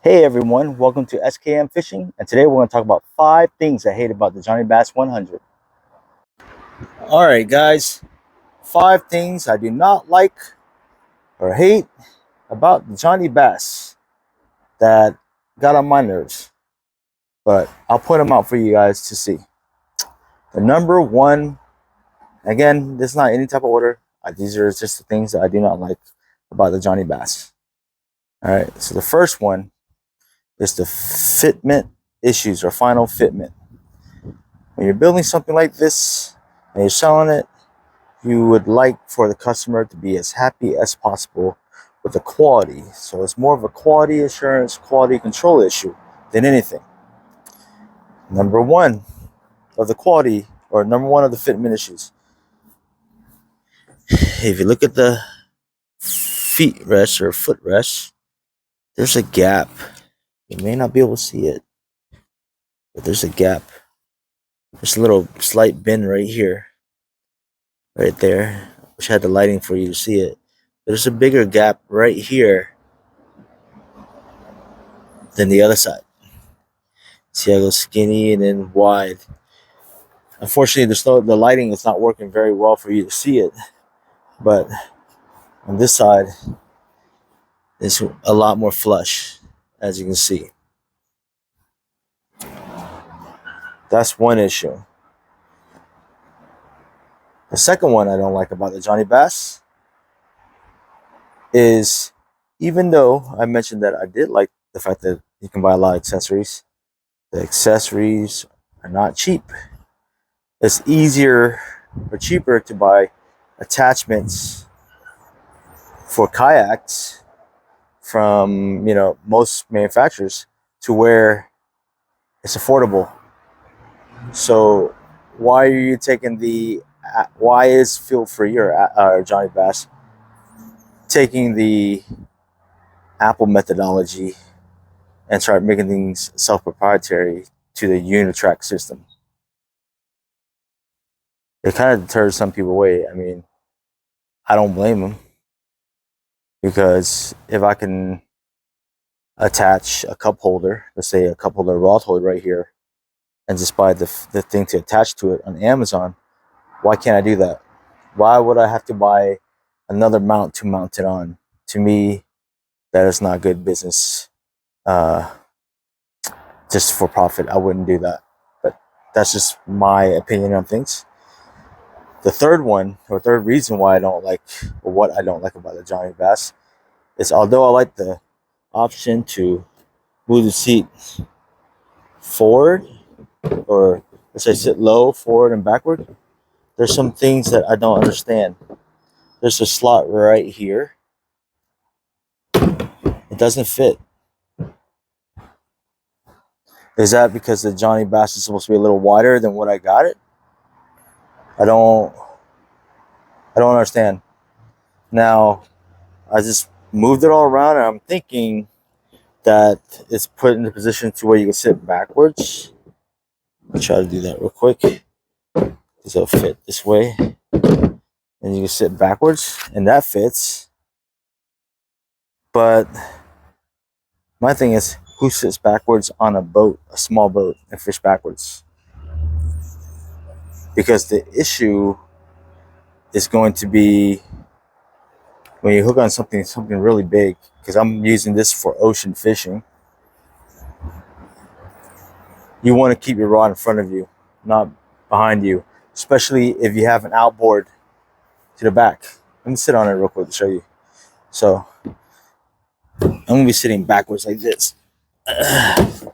Hey everyone, welcome to SKM Fishing, and today we're going to talk about 5 things I hate about the Jonny Bass 100. All right, guys, 5 things I do not like or hate about the Jonny Bass that got on my nerves, but I'll point them out for you guys to see. The number one, again, this is not any type of order. These are just the things that I do not like about the Jonny Bass. All right, so the first one is the fitment issues or final fitment. When you're building something like this and you're selling it, you would like for the customer to be as happy as possible with the quality. So it's more of a quality assurance, quality control issue than anything. Number one of the quality, or number one of the fitment issues. If you look at the feet rest or foot rest, there's a gap. You may not be able to see it, but there's a gap. There's a little slight bend right here, right there. Wish I had the lighting for you to see it. There's a bigger gap right here than the other side. See, I go skinny and then wide. Unfortunately, the lighting is not working very well for you to see it, but on this side, it's a lot more flush, as you can see. That's one issue. The second one I don't like about the Jonny Bass is, even though I mentioned that I did like the fact that you can buy a lot of accessories, the accessories are not cheap. It's easier or cheaper to buy attachments for kayaks from most manufacturers to where it's affordable. So why are you taking why is Feel Free or Jonny Bass taking the Apple methodology and start making things self-proprietary to the Unitrack system? It kind of deters some people away. I mean, I don't blame them, because if I can attach a cup holder, let's say a cup holder rod holder right here, and just buy the thing to attach to it on Amazon, why can't I do that? Why would I have to buy another mount to mount it on? To me, that is not good business. Just for profit, I wouldn't do that. But that's just my opinion on things. The third reason why I don't like, or what I don't like about the Jonny Bass, is although I like the option to move the seat forward, or let's say sit low, forward, and backward, there's some things that I don't understand. There's a slot right here. It doesn't fit. Is that because the Jonny Bass is supposed to be a little wider than what I got it? I don't understand. Now, I just moved it all around, and I'm thinking that it's put in a position to where you can sit backwards. I'll try to do that real quick, because it'll fit this way. And you can sit backwards, and that fits. But my thing is, who sits backwards on a boat, a small boat, and fish backwards? Because the issue is going to be when you hook on something really big, because I'm using this for ocean fishing. You want to keep your rod in front of you, not behind you, especially if you have an outboard to the back. Let me sit on it real quick to show you. So I'm going to be sitting backwards like this out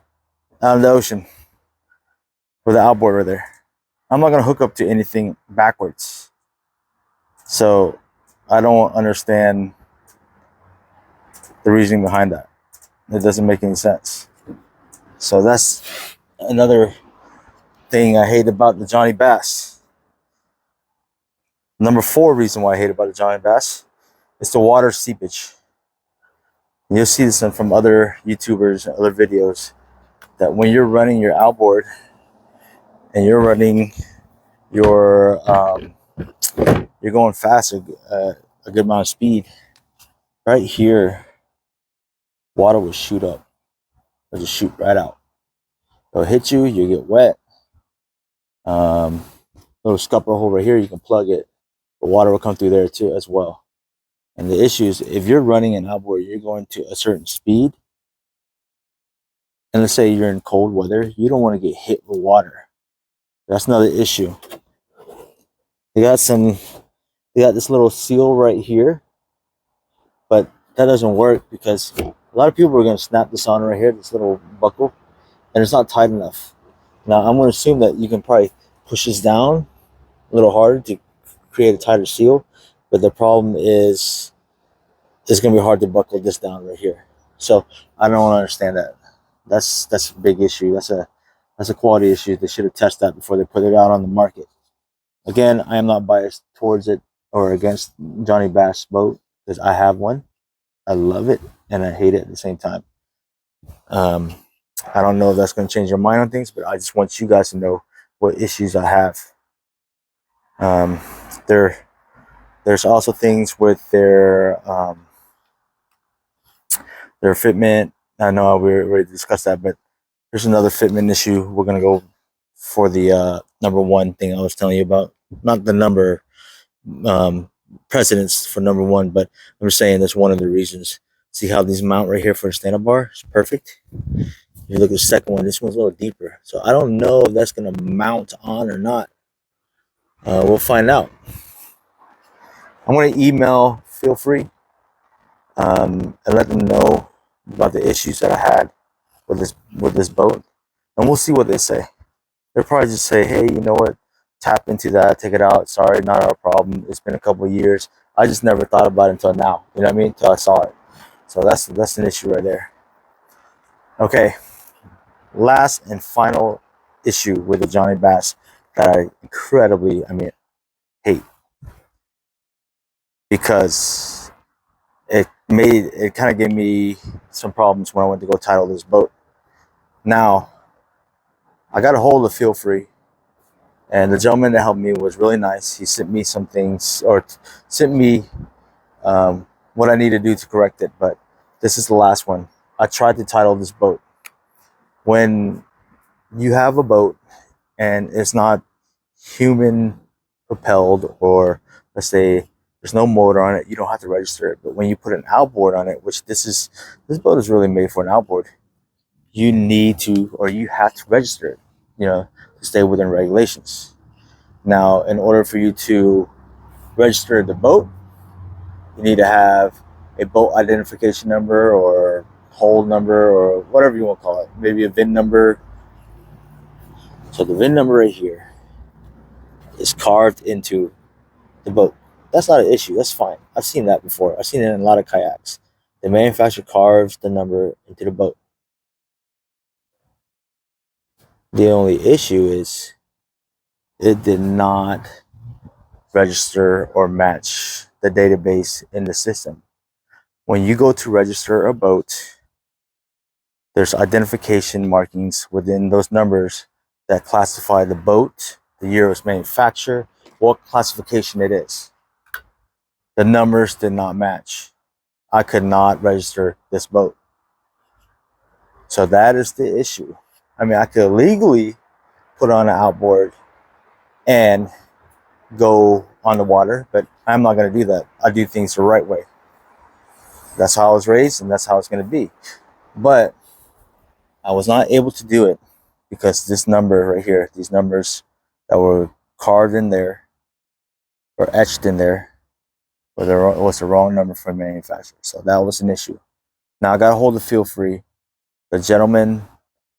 of the ocean with the outboard right there. I'm not going to hook up to anything backwards. So I don't understand the reasoning behind that. It doesn't make any sense. So that's another thing I hate about the Jonny Bass. Number 4 reason why I hate about the Jonny Bass is the water seepage. You'll see this from other YouTubers and other videos, that when you're running your outboard and you're running your you're going fast, a good amount of speed, right here water will shoot up. It'll just shoot right out. It'll hit you, you get wet. Little scupper hole right here, you can plug it. The water will come through there too as well. And the issue is if you're running an outboard, you're going to a certain speed. And let's say you're in cold weather, you don't want to get hit with water. That's another issue. They got this little seal right here, but that doesn't work because a lot of people are going to snap this on right here, this little buckle, and it's not tight enough. Now I'm going to assume that you can probably push this down a little harder to create a tighter seal, but the problem is it's going to be hard to buckle this down right here. So I don't understand that. That's a big issue. That's a quality issue. They should have tested that before they put it out on the market. Again, I am not biased towards it or against Jonny Bass boat because I have one. I love it and I hate it at the same time. I don't know if that's going to change your mind on things, but I just want you guys to know what issues I have. There's also things with their fitment. I know we already discussed that, but there's another fitment issue. We're going to go for the number one thing I was telling you about. Not the number precedence for number one, but I'm just saying that's one of the reasons. See how these mount right here for the stand-up bar? It's perfect. If you look at the second one, this one's a little deeper. So I don't know if that's going to mount on or not. We'll find out. I'm going to email Feel Free and let them know about the issues that I had with this boat, and we'll see what they say. They'll probably just say, hey, you know what, tap into that, take it out, sorry, not our problem, it's been a couple of years, I just never thought about it until now, you know what I mean, until I saw it. So that's an issue right there. Okay, last and final issue with the Jonny Bass that I incredibly hate, because it kind of gave me some problems when I went to go title this boat. Now, I got a hold of Feel Free, and the gentleman that helped me was really nice. He sent me some things, or sent me what I need to do to correct it, but this is the last one. I tried to title this boat. When you have a boat and it's not human propelled, or let's say there's no motor on it, you don't have to register it. But when you put an outboard on it, which this boat is really made for an outboard, you need to, or you have to register it, to stay within regulations. Now, in order for you to register the boat, you need to have a boat identification number or hull number or whatever you want to call it, maybe a VIN number. So the VIN number right here is carved into the boat. That's not an issue. That's fine. I've seen that before. I've seen it in a lot of kayaks. The manufacturer carves the number into the boat. The only issue is it did not register or match the database in the system. When you go to register a boat, there's identification markings within those numbers that classify the boat, the year it was manufactured, what classification it is. The numbers did not match. I could not register this boat. So that is the issue. I could legally put on an outboard and go on the water, but I'm not going to do that. I do things the right way. That's how I was raised, and that's how it's going to be. But I was not able to do it because this number right here, these numbers that were carved in there or etched in there, was the wrong number for manufacturer. So that was an issue. Now I got a hold of Feel Free. The gentleman,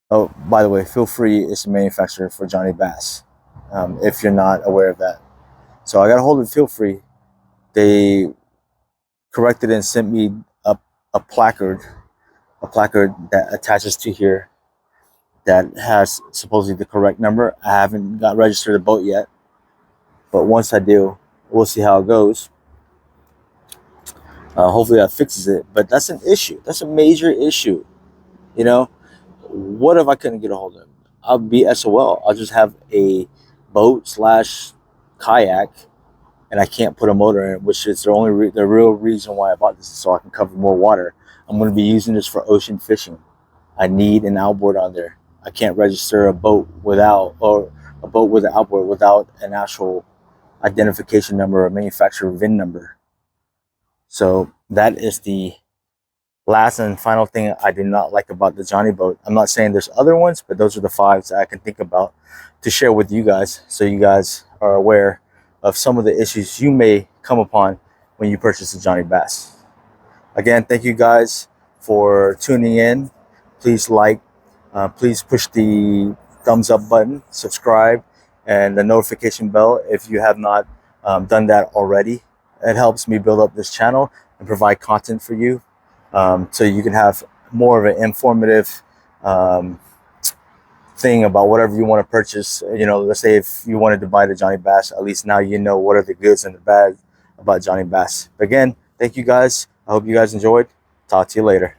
oh, by the way, Feel Free is the manufacturer for Jonny Bass, if you're not aware of that. So I got a hold of Feel Free. They corrected and sent me a placard that attaches to here that has supposedly the correct number. I haven't got registered a boat yet, but once I do, we'll see how it goes. Hopefully that fixes it, but that's an issue. That's a major issue. What if I couldn't get a hold of it? I'll be SOL. I'll just have a boat / kayak, and I can't put a motor in it, which is the real reason why I bought this, is so I can cover more water. I'm going to be using this for ocean fishing. I need an outboard on there. I can't register a boat without, or a boat with an outboard without an actual identification number or manufacturer VIN number. So that is the last and final thing I do not like about the Jonny boat. I'm not saying there's other ones, but those are the 5 that I can think about to share with you guys, so you guys are aware of some of the issues you may come upon when you purchase a Jonny Bass. Again, thank you guys for tuning in. Please please push the thumbs up button, subscribe, and the notification bell if you have not done that already. It helps me build up this channel and provide content for you, so you can have more of an informative thing about whatever you want to purchase. You know, let's say if you wanted to buy the Jonny Bass, at least now you know what are the goods and the bad about Jonny Bass. Again, thank you guys. I hope you guys enjoyed. Talk to you later.